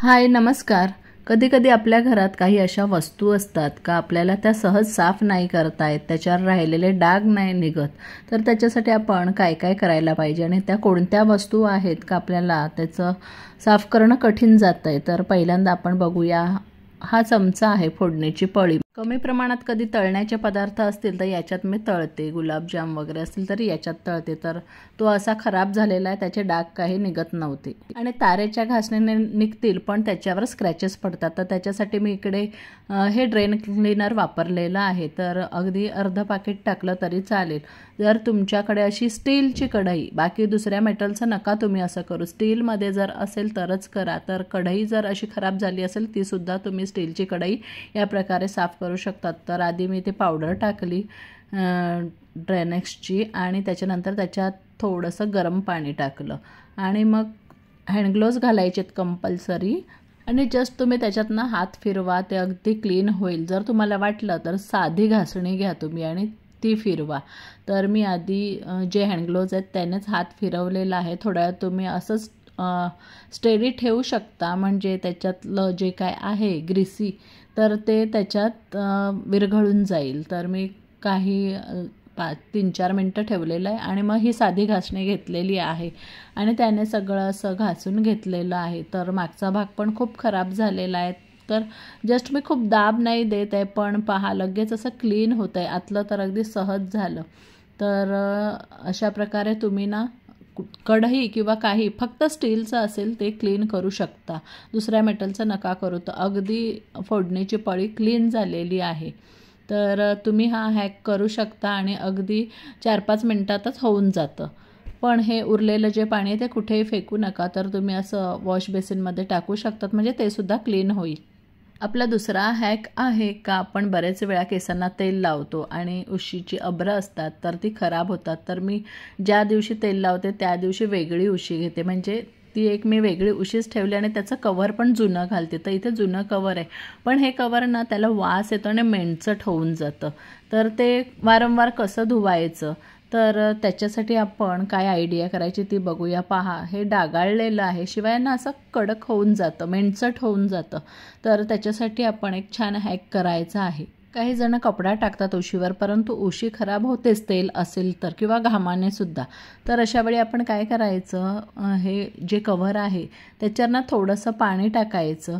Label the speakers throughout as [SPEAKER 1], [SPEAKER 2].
[SPEAKER 1] हाय नमस्कार. कधी कधी आपल्या घरात काही अशा वस्तू असतात का आपल्याला त्या सहज साफ नाही करता येत, त्याच्यावर राहिलेले डाग नाही निघत. तर त्याच्यासाठी आपण काय काय करायला पाहिजे आणि त्या कोणत्या वस्तू आहेत का आपल्याला त्याचं साफ करणं कठीण जातंय. तर पहिल्यांदा आपण बघूया, हा चमचा आहे फोडणीची पळी. कमी प्रमाणात कधी तळण्याचे पदार्थ असतील तर याच्यात मी तळते, गुलाबजाम वगैरे असतील तरी याच्यात तळते. तर तो असा खराब झालेला आहे, त्याचे डाग काही निघत नव्हते आणि तारेच्या घासणीने निघतील पण त्याच्यावर स्क्रॅचेस पडतात. तर त्याच्यासाठी मी इकडे हे ड्रेन क्लीनर वापरलेलं आहे. तर अगदी अर्ध पाकिट टाकलं तरी चालेल. जर तुमच्याकडे अशी स्टीलची कढई, बाकी दुसऱ्या मेटलचं नका तुम्ही असं करू, स्टीलमध्ये जर असेल तरच करा. तर कढई जर अशी खराब झाली असेल ती सुद्धा तुम्ही स्टीलची कढई या प्रकारे साफ करू शकतात. तर आधी मी ते पावडर टाकली ड्रेनेक्सची आणि त्याच्यानंतर त्याच्यात थोडंसं गरम पाणी टाकलं आणि मग हँडग्लोव्ज घालायचेत कंपल्सरी आणि जस्ट तुम्ही त्याच्यातनं हात फिरवा, ते अगदी क्लीन होईल. जर तुम्हाला वाटलं तर साधी घासणी घ्या तुम्ही आणि ती फिरवा. तर मी आधी जे हँडग्लोव्ज आहेत त्यानेच हात फिरवलेला आहे. थोड्या वेळ तुम्ही असंच स्टेडी ठेवू शकता, म्हणजे त्याच्यातलं जे काय आहे ग्रीसी तर ते त्याच्यात विरघळून जाईल. तर मी काही 3-4 मिनटं ठेवलेलं आहे आणि मग ही साधी घासणी घेतलेली आहे आणि त्याने सगळं असं घासून घेतलेलं आहे. तर मागचा भाग पण खूप खराब झालेला आहे. तर जस्ट मी खूप दाब नाही देत आहे, पण पहा लगेच असं क्लीन होतं आहे. आतलं तर अगदी सहज झालं. तर अशा प्रकारे तुम्ही ना कढई किंवा काही फक्त स्टीलचं असेल ते क्लीन करू शकता, दुसऱ्या मेटलचं नका करू. तर अगदी फोडणीची पळी क्लीन झालेली आहे. तर तुम्ही हा हॅक करू शकता आणि अगदी 4-5 मिनटातच होऊन जातं. पण हे उरलेलं जे पाणी आहे ते कुठेही फेकू नका, तर तुम्ही असं वॉश बेसिनमध्ये टाकू शकतात, म्हणजे ते सुद्धा क्लीन होईल. आपला दुसरा हॅक आहे का आपण बरेच वेळा केसांना तेल लावतो आणि उशीची अभ्रं असतात तर ती खराब होतात. तर मी ज्या दिवशी तेल लावते त्या दिवशी वेगळी उशी घेते, म्हणजे ती एक मी वेगळी उशीच ठेवली आणि त्याचं कवर पण जुनं घालते. तर इथे जुनं कवर आहे, पण हे कवर ना त्याला वास येतो आणि मेणचट होऊन जातं. तर ते वारंवार कसं धुवायचं, तर त्याच्यासाठी आपण काय आयडिया करायची ती बघूया. पहा, हे डागाळलेलं आहे, शिवाय ना असं कडक होऊन जातं, मेणचट होऊन जातं. तर त्याच्यासाठी आपण एक छान हॅक करायचा आहे. काही जण कपडा टाकतात उशीवर, परंतु उशी खराब होतेच तेल असेल तर, किंवा घामाने सुद्धा. तर अशा वेळी आपण काय करायचं, हे जे कव्हर आहे त्याच्यावर ना थोडंसं पाणी टाकायचं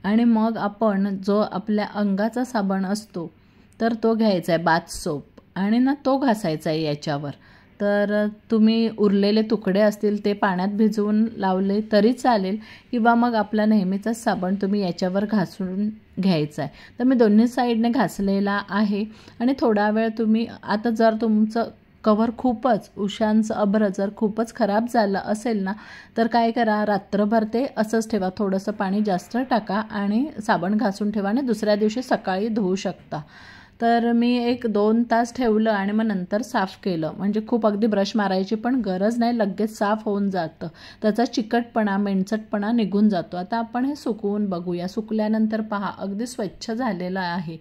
[SPEAKER 1] आणि मग आपण जो आपल्या अंगाचा साबण असतो तर तो घ्यायचा आहे, बाथ सोप, आणि ना तो घासायचा आहे याच्यावर. तर तुम्ही उरलेले तुकडे असतील ते पाण्यात भिजवून लावले तरी चालेल, किंवा मग आपला नेहमीचाच साबण तुम्ही याच्यावर घासून घ्यायचा आहे. तर मी दोन्ही साईडने घासलेला आहे आणि थोडा वेळ तुम्ही, आता जर तुमचं कवर खूपच, उशांचं अभ्र जर खूपच खराब झालं असेल ना, तर काय करा, रात्रभर ते असंच ठेवा, थोडंसं पाणी जास्त टाका आणि साबण घासून ठेवा आणि दुसऱ्या दिवशी सकाळी धुवू शकता. तर मी 1-2 तास ठेवलं आणि मग नंतर साफ केलं, म्हणजे खूप अगदी ब्रश मारायची पण गरज नाही, लगेच साफ होऊन जातं. त्याचा चिकटपणा, मेणचटपणा निघून जातो. आता आपण हे सुकवून बघूया. सुकल्यानंतर पहा अगदी स्वच्छ झालेलं आहे.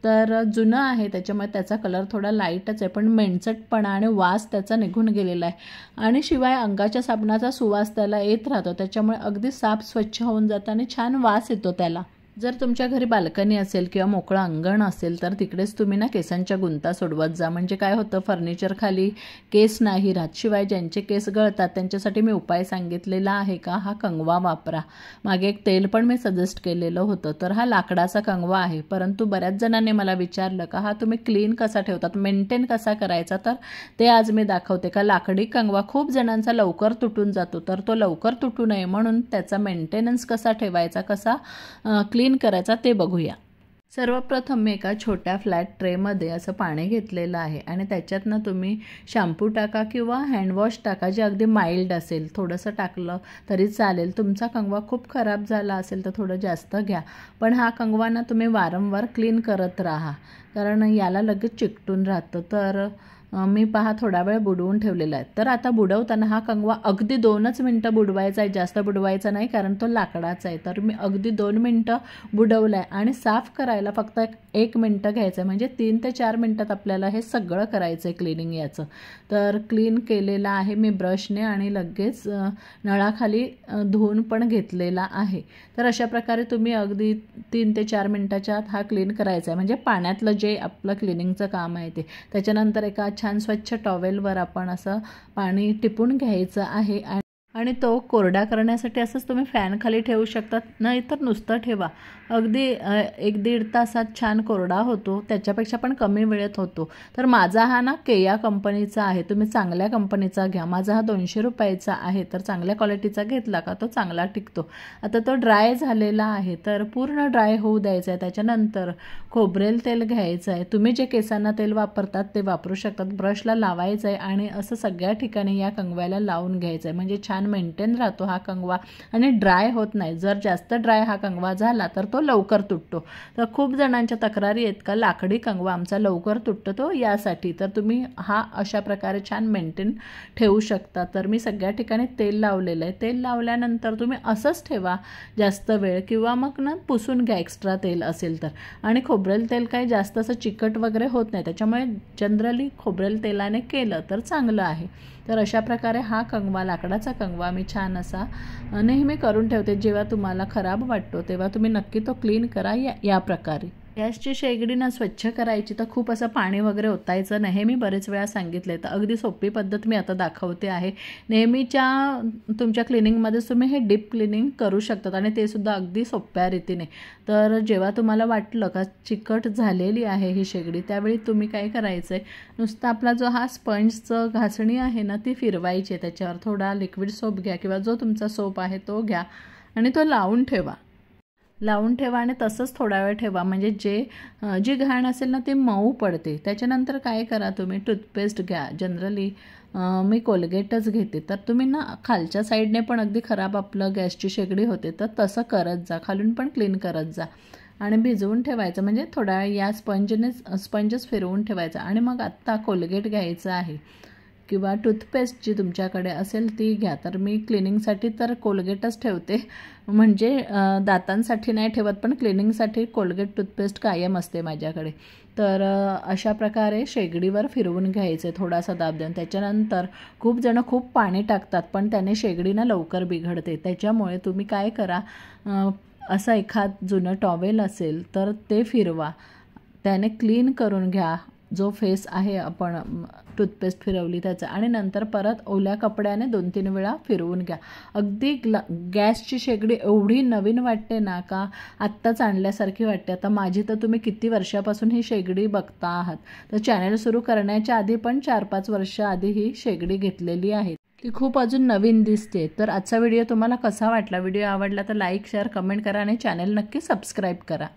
[SPEAKER 1] तर जुनं आहे त्याच्यामुळे त्याचा कलर थोडा लाईटच आहे, पण मेणचटपणा आणि वास त्याचा निघून गेलेला आहे आणि शिवाय अंगाच्या साबणाचा सुवास त्याला येत राहतो, त्याच्यामुळे अगदी साफ स्वच्छ होऊन जातं आणि छान वास येतो त्याला. जर तुमच्या घरी बाल्कनी असेल किंवा मोकळं अंगण असेल तर तिकडेच तुम्ही ना केसांच्या गुंता सोडवत जा, म्हणजे काय होतं, फर्निचर खाली केस नाही राहत. शिवाय ज्यांचे केस गळतात त्यांच्यासाठी मी उपाय सांगितलेला आहे का, हा कंगवा वापरा. मागे एक तेल पण मी सजेस्ट केलेलं होतं. तर हा लाकडाचा कंगवा आहे, परंतु बऱ्याच जणांनी मला विचारलं का हा तुम्ही क्लीन कसा ठेवतात, मेंटेन कसा करायचा, तर ते आज मी दाखवते. का लाकडी कंगवा खूप जणांचा लवकर तुटून जातो, तर तो लवकर तुटू नये म्हणून त्याचा मेंटेनन्स कसा ठेवायचा, कसा क्लीन करायचा ते बघूया. सर्वप्रथम मी एका छोट्या फ्लॅट ट्रेमध्ये असं पाणी घेतलेलं आहे आणि त्याच्यातनं तुम्ही शॅम्पू टाका किंवा हँडवॉश टाका, जे अगदी माइल्ड असेल, थोडंसं टाकलं तरी चालेल. तुमचा कंगवा खूप खराब झाला असेल तर थोडं जास्त घ्या, पण हा कंगवा ना तुम्ही वारंवार क्लीन करत राहा, कारण याला लगेच चिकटून राहतं. तर मी पहा थोडा वेळ बुडवून ठेवलेला आहे. तर आता बुडवताना हा कंगवा अगदी 2च मिनटं बुडवायचा आहे, जास्त बुडवायचा नाही, कारण तो लाकडाचा आहे. तर मी अगदी 2 मिनटं बुडवलं आहे आणि साफ करायला फक्त 1 मिनटं घ्यायचं आहे. म्हणजे 3 ते 4 मिनटात आपल्याला हे सगळं करायचं आहे क्लिनिंग याचं. तर क्लीन केलेलं आहे मी ब्रशने आणि लगेच नळाखाली धुवून पण घेतलेला आहे. तर अशा प्रकारे तुम्ही अगदी 3 ते 4 मिनटाच्या आत हा क्लीन करायचा आहे. म्हणजे पाण्यातलं जे आपलं क्लिनिंगचं काम आहे ते. त्याच्यानंतर एका छान स्वच्छ टॉवेलवर आपण असं पाणी टिपून घ्यायचं आहे आणि तो कोरडा करण्यासाठी असंच तुम्ही फॅनखाली ठेवू शकतात, नाहीतर नुसतं ठेवा. अगदी 1-1.5 तासात छान कोरडा होतो, त्याच्यापेक्षा पण कमी वेळेत होतो. तर माझा हा ना केया कंपनीचा आहे, तुम्ही चांगल्या कंपनीचा घ्या. माझा हा 200 रुपयाचा आहे, तर चांगल्या क्वालिटीचा घेतला का तो चांगला टिकतो. आता तो ड्राय झालेला आहे, तर पूर्ण ड्राय होऊ द्यायचा आहे. त्याच्यानंतर खोबरेल तेल घ्यायचं आहे. तुम्ही जे केसांना तेल वापरतात ते वापरू शकतात. ब्रशला लावायचं आहे आणि असं सगळ्या ठिकाणी या कंगव्याला लावून घ्यायचं आहे. म्हणजे छान मेंटेन राहतो हा कंगवा आणि ड्राय होत नाही. जर जास्त ड्राय हा कंगवा झाला तर तो लवकर तुटतो. तर खूप जणांच्या तक्रारी आहेत का लाकडी कंगवा आमचा लवकर तुटतो, तो यासाठी. तर तुम्ही हा अशा प्रकारे छान मेंटेन ठेवू शकता. तर मी सगळ्या ठिकाणी तेल लावलेलं आहे. तेल लावल्यानंतर तुम्ही असंच ठेवा जास्त वेळ, किंवा मग ना पुसून घ्या एक्स्ट्रा तेल असेल तर. आणि खोबरेल तेल काही जास्त असं चिकट वगैरे होत नाही, त्याच्यामुळे जनरली खोबरेल तेलाने केलं तर चांगलं आहे. तर अशा प्रकारे हा कंगवा, लाकडाचा कंगवा मी छान असा नेहमी करून ठेवते. जेव्हा तुम्हाला खराब वाटतो तेव्हा तुम्ही नक्की तो क्लीन करा या प्रकारे. गॅसची शेगडी ना स्वच्छ करायची तर खूप असं पाणी वगैरे ओतायचं नाही, मी बरेच वेळा सांगितले. तर अगदी सोपी पद्धत मी आता दाखवते आहे. नेहमीच्या तुमच्या क्लिनिंगमध्येच तुम्ही हे डीप क्लिनिंग करू शकतात आणि ते सुद्धा अगदी सोप्या रीतीने. तर जेव्हा तुम्हाला वाटलं का चिकट झालेली आहे ही शेगडी, त्यावेळी तुम्ही काय करायचं आहे, नुसतं आपला जो हा स्पंजचं घासणी आहे ना ती फिरवायची. त्याच्यावर थोडा लिक्विड सोप घ्या किंवा जो तुमचा सोप आहे तो घ्या आणि तो लावून ठेवा आणि तसंच थोडा वेळ ठेवा. म्हणजे जी घाण असेल ना ती मऊ पडते. त्याच्यानंतर काय करा, तुम्ही टूथपेस्ट घ्या. जनरली मी कोलगेटच घेते. तर तुम्ही ना खालच्या साईडने पण अगदी खराब आपलं गॅसची शेगडी होते, तर तसं करत जा, खालून पण क्लीन करत जा आणि भिजवून ठेवायचं. म्हणजे थोडा वेळ या स्पंजच फिरवून ठेवायचा. आणि मग आत्ता कोलगेट घ्यायचं आहे किंवा टूथपेस्ट जी तुमच्याकडे असेल ती घ्या. तर मी क्लिनिंगसाठी तर कोलगेटच ठेवते, म्हणजे दातांसाठी नाही ठेवत, पण क्लिनिंगसाठी कोलगेट टूथपेस्ट कायम असते माझ्याकडे. तर अशा प्रकारे शेगडीवर फिरवून घ्यायचे, थोडासा दाब देऊन. त्याच्यानंतर खूप जण खूप पाणी टाकतात, पण त्याने शेगडी ना लवकर बिघडते. त्याच्यामुळे तुम्ही काय करा, असं एखाद जुनं टॉवेल असेल तर ते फिरवा, त्याने क्लीन करून घ्या जो फेस आहे आपण टूथपेस्ट फिरवली त्याचा, आणि नंतर परत ओल्या कपड्याने 2-3 वेळा फिरवून घ्या. अगदी गॅसची शेगडी एवढी नवीन वाटते ना, का आत्ताच आणल्यासारखी वाटते. आता माझी तर तुम्ही किती वर्षापासून ही शेगडी बघता आहात. तर चॅनल सुरू करण्याच्या आधी पण 4-5 वर्ष आधी ही शेगडी घेतलेली आहे. ती खूप अजून नवीन दिसते. तर आजचा व्हिडिओ तुम्हाला कसा वाटला? व्हिडिओ आवडला तर लाईक, शेअर, कमेंट करा आणि चॅनल नक्की सबस्क्राईब करा.